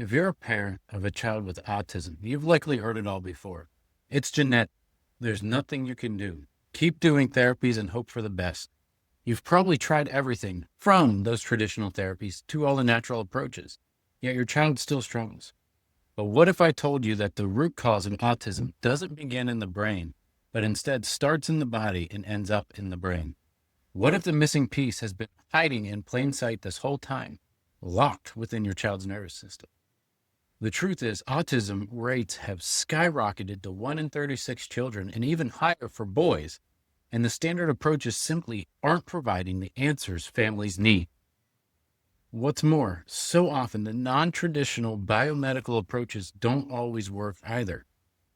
If you're a parent of a child with autism, you've likely heard it all before. It's genetic. There's nothing you can do. Keep doing therapies and hope for the best. You've probably tried everything from those traditional therapies to all the natural approaches, yet your child still struggles. But what if I told you that the root cause of autism doesn't begin in the brain, but instead starts in the body and ends up in the brain? What if the missing piece has been hiding in plain sight this whole time, locked within your child's nervous system? The truth is, autism rates have skyrocketed to 1 in 36 children and even higher for boys, and the standard approaches simply aren't providing the answers families need. What's more, so often the non-traditional biomedical approaches don't always work either.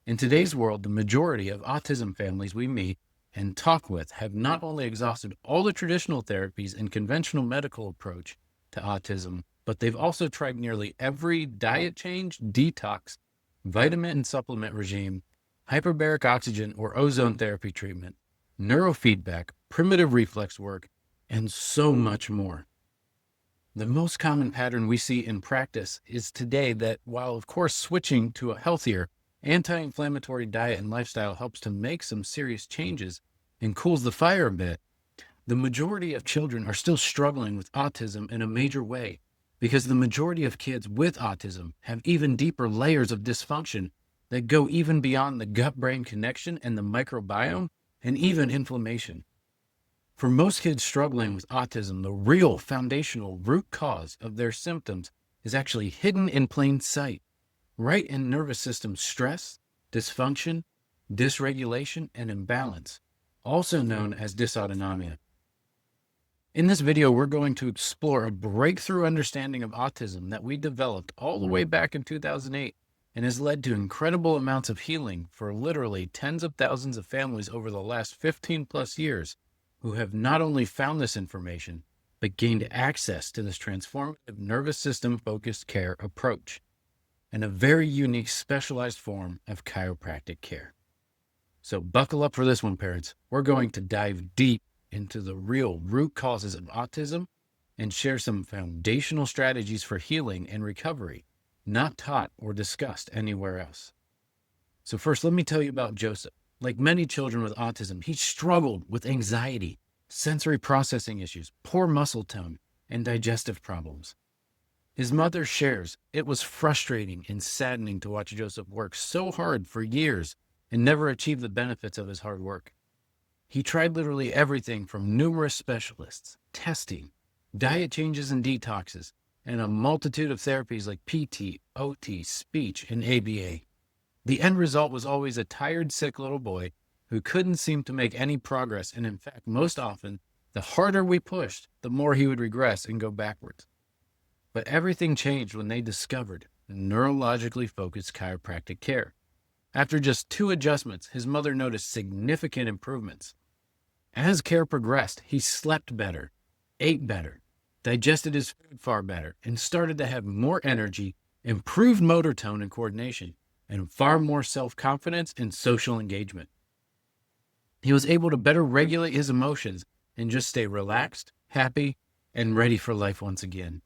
In today's world, the majority of autism families we meet and talk with have not only exhausted all the traditional therapies and conventional medical approach to autism, but they've also tried nearly every diet change, detox, vitamin and supplement regime, hyperbaric oxygen or ozone therapy treatment, neurofeedback, primitive reflex work, and so much more. The most common pattern we see in practice is today that while of course switching to a healthier, anti-inflammatory diet and lifestyle helps to make some serious changes and cools the fire a bit, the majority of children are still struggling with autism in a major way because the majority of kids with autism have even deeper layers of dysfunction that go even beyond the gut-brain connection and the microbiome and even inflammation. For most kids struggling with autism, the real foundational root cause of their symptoms is actually hidden in plain sight, right in nervous system stress, dysfunction, dysregulation, and imbalance, also known as dysautonomia. In this video, we're going to explore a breakthrough understanding of autism that we developed all the way back in 2008 and has led to incredible amounts of healing for literally tens of thousands of families over the last 15 plus years who have not only found this information, but gained access to this transformative nervous system focused care approach and a very unique specialized form of chiropractic care. So buckle up for this one, parents. We're going to dive deep into the real root causes of autism and share some foundational strategies for healing and recovery, not taught or discussed anywhere else. So first, let me tell you about Joseph. Like many children with autism, he struggled with anxiety, sensory processing issues, poor muscle tone, and digestive problems. His mother shares, it was frustrating and saddening to watch Joseph work so hard for years and never achieve the benefits of his hard work. He tried literally everything from numerous specialists, testing, diet changes and detoxes, and a multitude of therapies like PT, OT, speech, and ABA. The end result was always a tired, sick little boy who couldn't seem to make any progress, and in fact, most often, the harder we pushed, the more he would regress and go backwards. But everything changed when they discovered neurologically focused chiropractic care. After just 2 adjustments, his mother noticed significant improvements. As care progressed, he slept better, ate better, digested his food far better, and started to have more energy, improved motor tone and coordination, and far more self-confidence and social engagement. He was able to better regulate his emotions and just stay relaxed, happy, and ready for life once again.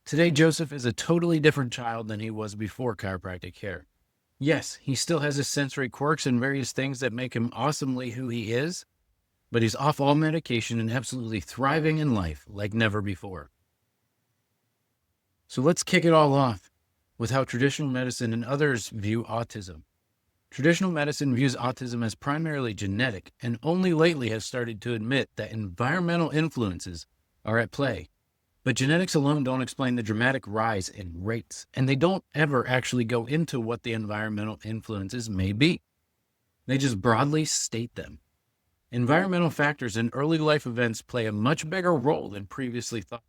Today, Joseph is a totally different child than he was before chiropractic care. Yes, he still has his sensory quirks and various things that make him awesomely who he is, but he's off all medication and absolutely thriving in life like never before. So let's kick it all off with how traditional medicine and others view autism. Traditional medicine views autism as primarily genetic and only lately has started to admit that environmental influences are at play. But genetics alone don't explain the dramatic rise in rates, and they don't ever actually go into what the environmental influences may be. They just broadly state them. Environmental factors and early life events play a much bigger role than previously thought,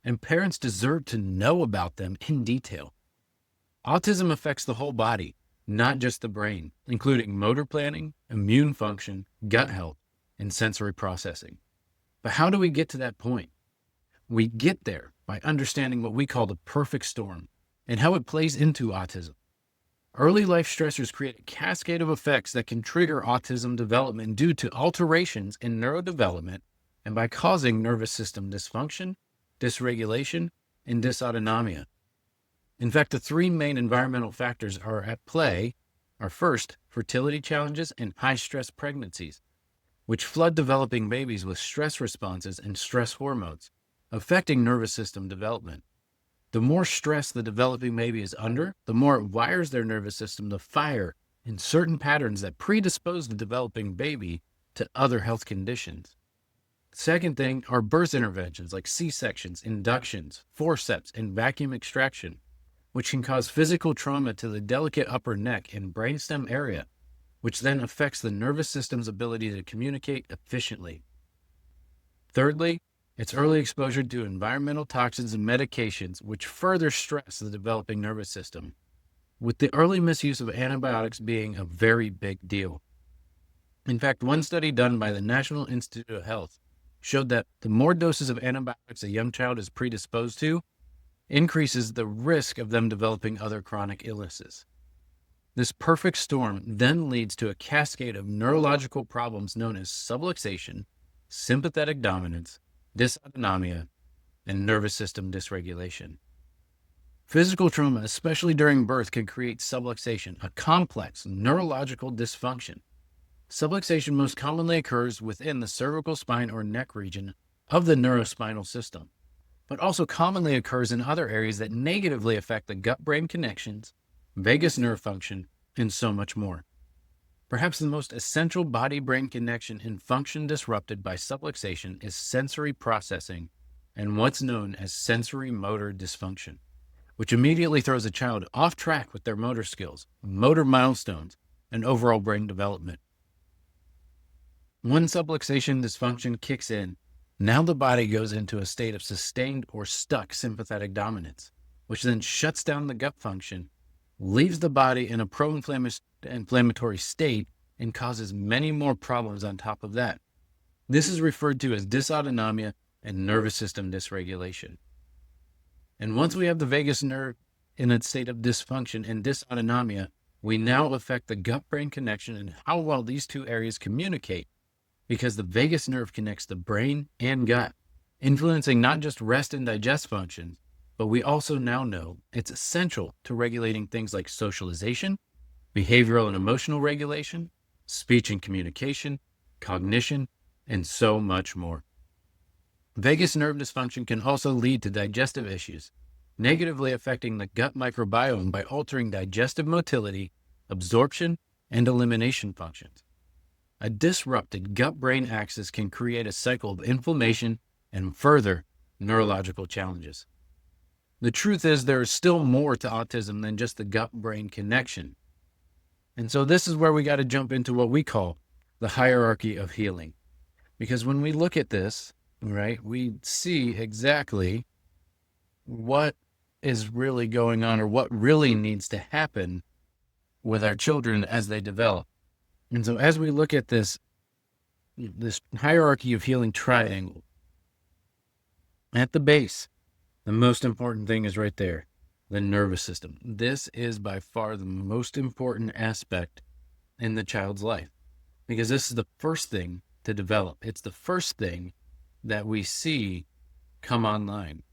and parents deserve to know about them in detail. Autism affects the whole body, not just the brain, including motor planning, immune function, gut health, and sensory processing. But how do we get to that point? We get there by understanding what we call the perfect storm and how it plays into autism. Early life stressors create a cascade of effects that can trigger autism development due to alterations in neurodevelopment and by causing nervous system dysfunction, dysregulation, and dysautonomia. In fact, the three main environmental factors are at play are first, fertility challenges and high-stress pregnancies, which flood developing babies with stress responses and stress hormones, affecting nervous system development. The more stress the developing baby is under, the more it wires their nervous system to fire in certain patterns that predispose the developing baby to other health conditions. Second thing are birth interventions like C-sections, inductions, forceps, and vacuum extraction, which can cause physical trauma to the delicate upper neck and brainstem area, which then affects the nervous system's ability to communicate efficiently. Thirdly, it's early exposure to environmental toxins and medications, which further stress the developing nervous system, with the early misuse of antibiotics being a very big deal. In fact, one study done by the National Institute of Health showed that the more doses of antibiotics a young child is predisposed to, increases the risk of them developing other chronic illnesses. This perfect storm then leads to a cascade of neurological problems known as subluxation, sympathetic dominance, dysautonomia, and nervous system dysregulation. Physical trauma, especially during birth, can create subluxation, a complex neurological dysfunction. Subluxation most commonly occurs within the cervical spine or neck region of the neurospinal system, but also commonly occurs in other areas that negatively affect the gut-brain connections, vagus nerve function, and so much more. Perhaps the most essential body-brain connection and function disrupted by subluxation is sensory processing and what's known as sensory motor dysfunction, which immediately throws a child off track with their motor skills, motor milestones, and overall brain development. When subluxation dysfunction kicks in, now the body goes into a state of sustained or stuck sympathetic dominance, which then shuts down the gut function, leaves the body in a pro-inflammatory state, and causes many more problems on top of that. This is referred to as dysautonomia and nervous system dysregulation. And once we have the vagus nerve in a state of dysfunction and dysautonomia, we now affect the gut-brain connection and how well these two areas communicate, because the vagus nerve connects the brain and gut, influencing not just rest and digest functions, but we also now know it's essential to regulating things like socialization, behavioral and emotional regulation, speech and communication, cognition, and so much more. Vagus nerve dysfunction can also lead to digestive issues, negatively affecting the gut microbiome by altering digestive motility, absorption, and elimination functions. A disrupted gut-brain axis can create a cycle of inflammation and further neurological challenges. The truth is there is still more to autism than just the gut-brain connection. And so this is where we got to jump into what we call the hierarchy of healing. Because when we look at this, right, we see exactly what is really going on or what really needs to happen with our children as they develop. And so as we look at this hierarchy of healing triangle, at the base, the most important thing is right there, the nervous system. This is by far the most important aspect in the child's life, because this is the first thing to develop. It's the first thing that we see come online.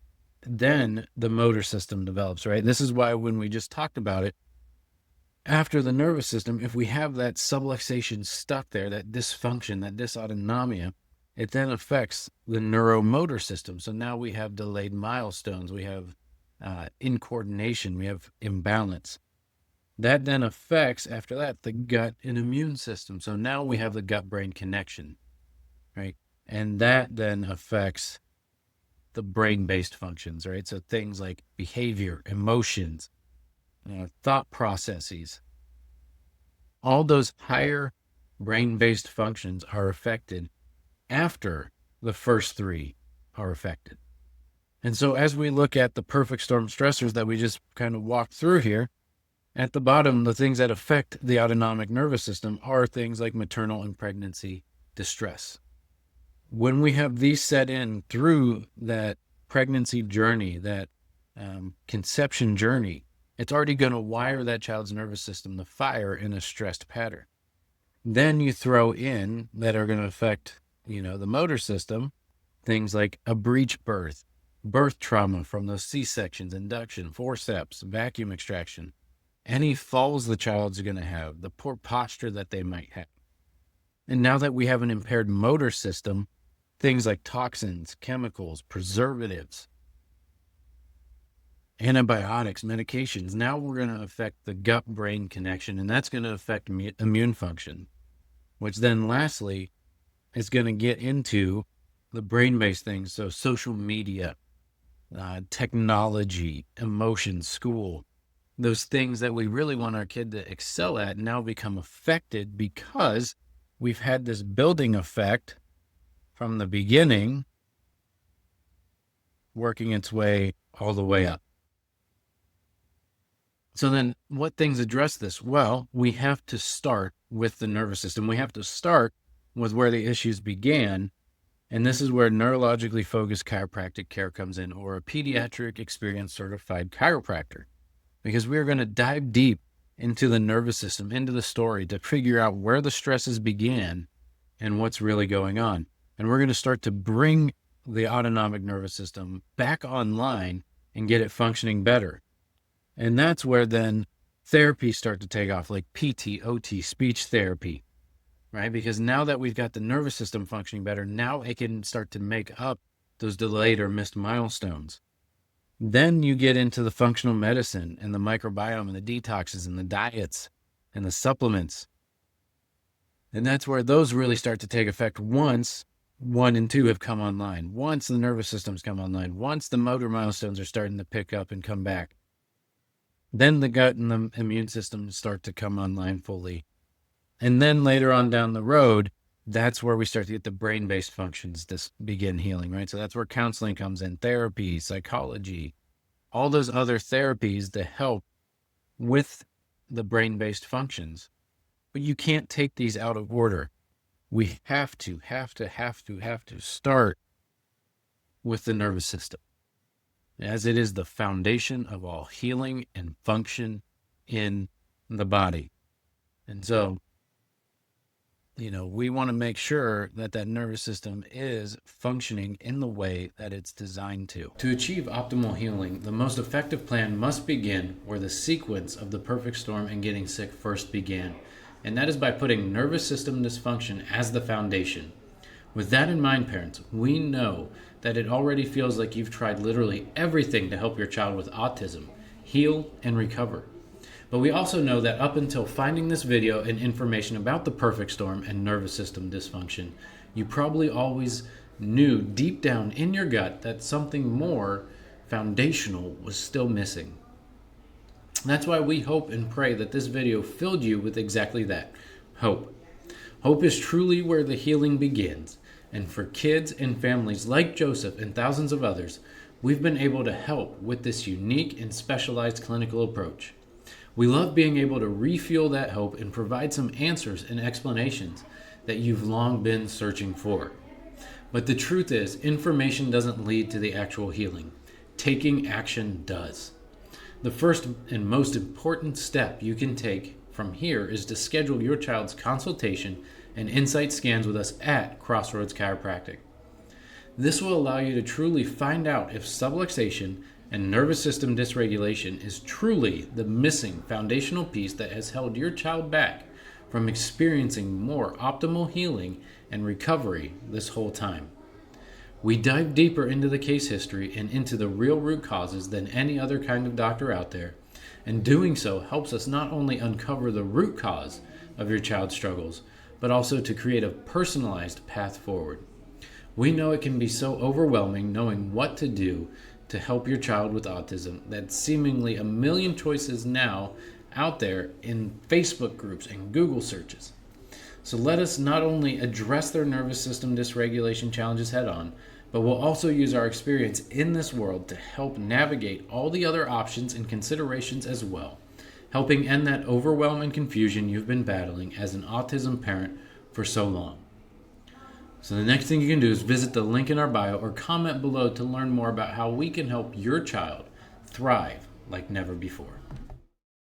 Then the motor system develops, right? This is why when we just talked about it, after the nervous system, if we have that subluxation stuck there, that dysfunction, that dysautonomia, it then affects the neuromotor system. So now we have delayed milestones, we have incoordination, we have imbalance. That then affects, after that, the gut and immune system. So now we have the gut-brain connection, right? And that then affects the brain-based functions, right? So things like behavior, emotions, thought processes, all those higher brain-based functions are affected after the first three are affected. And so as we look at the perfect storm stressors that we just kind of walked through here, at the bottom, the things that affect the autonomic nervous system are things like maternal and pregnancy distress. When we have these set in through that pregnancy journey, that conception journey, it's already going to wire that child's nervous system to fire in a stressed pattern. Then you throw in that are going to affect, the motor system, things like a breech birth, birth trauma from those C-sections, induction, forceps, vacuum extraction, any falls the child's going to have, the poor posture that they might have. And now that we have an impaired motor system, things like toxins, chemicals, preservatives, antibiotics, medications, now we're going to affect the gut-brain connection, and that's going to affect immune function, which then lastly is going to get into the brain-based things. So social media, technology, emotions, school, those things that we really want our kid to excel at now become affected because we've had this building effect from the beginning working its way all the way up. So then what things address this? Well, we have to start with the nervous system. We have to start with where the issues began. And this is where neurologically focused chiropractic care comes in, or a pediatric experienced certified chiropractor, because we're going to dive deep into the nervous system, into the story to figure out where the stresses began and what's really going on. And we're going to start to bring the autonomic nervous system back online and get it functioning better. And that's where then therapies start to take off, like PT, OT, speech therapy, right? Because now that we've got the nervous system functioning better, now it can start to make up those delayed or missed milestones. Then you get into the functional medicine and the microbiome and the detoxes and the diets and the supplements. And that's where those really start to take effect once 1 and 2 have come online, once the nervous system's come online, once the motor milestones are starting to pick up and come back. Then the gut and the immune system start to come online fully. And then later on down the road, that's where we start to get the brain-based functions to begin healing, right? So that's where counseling comes in, therapy, psychology, all those other therapies to help with the brain-based functions. But you can't take these out of order. We have to start with the nervous system, as it is the foundation of all healing and function in the body. And so, we want to make sure that that nervous system is functioning in the way that it's designed to. To achieve optimal healing, the most effective plan must begin where the sequence of the perfect storm and getting sick first began. And that is by putting nervous system dysfunction as the foundation. With that in mind, parents, we know that it already feels like you've tried literally everything to help your child with autism heal and recover. But we also know that up until finding this video and information about the perfect storm and nervous system dysfunction, you probably always knew deep down in your gut that something more foundational was still missing. That's why we hope and pray that this video filled you with exactly that, hope. Hope is truly where the healing begins. And for kids and families like Joseph and thousands of others, we've been able to help with this unique and specialized clinical approach. We love being able to refuel that hope and provide some answers and explanations that you've long been searching for. But the truth is, information doesn't lead to the actual healing. Taking action does. The first and most important step you can take from here is to schedule your child's consultation and insight scans with us at Crossroads Chiropractic. This will allow you to truly find out if subluxation and nervous system dysregulation is truly the missing foundational piece that has held your child back from experiencing more optimal healing and recovery this whole time. We dive deeper into the case history and into the real root causes than any other kind of doctor out there, and doing so helps us not only uncover the root cause of your child's struggles, but also to create a personalized path forward. We know it can be so overwhelming knowing what to do to help your child with autism that seemingly a million choices now out there in Facebook groups and Google searches. So let us not only address their nervous system dysregulation challenges head on, but we'll also use our experience in this world to help navigate all the other options and considerations as well, helping end that overwhelm and confusion you've been battling as an autism parent for so long. So the next thing you can do is visit the link in our bio or comment below to learn more about how we can help your child thrive like never before.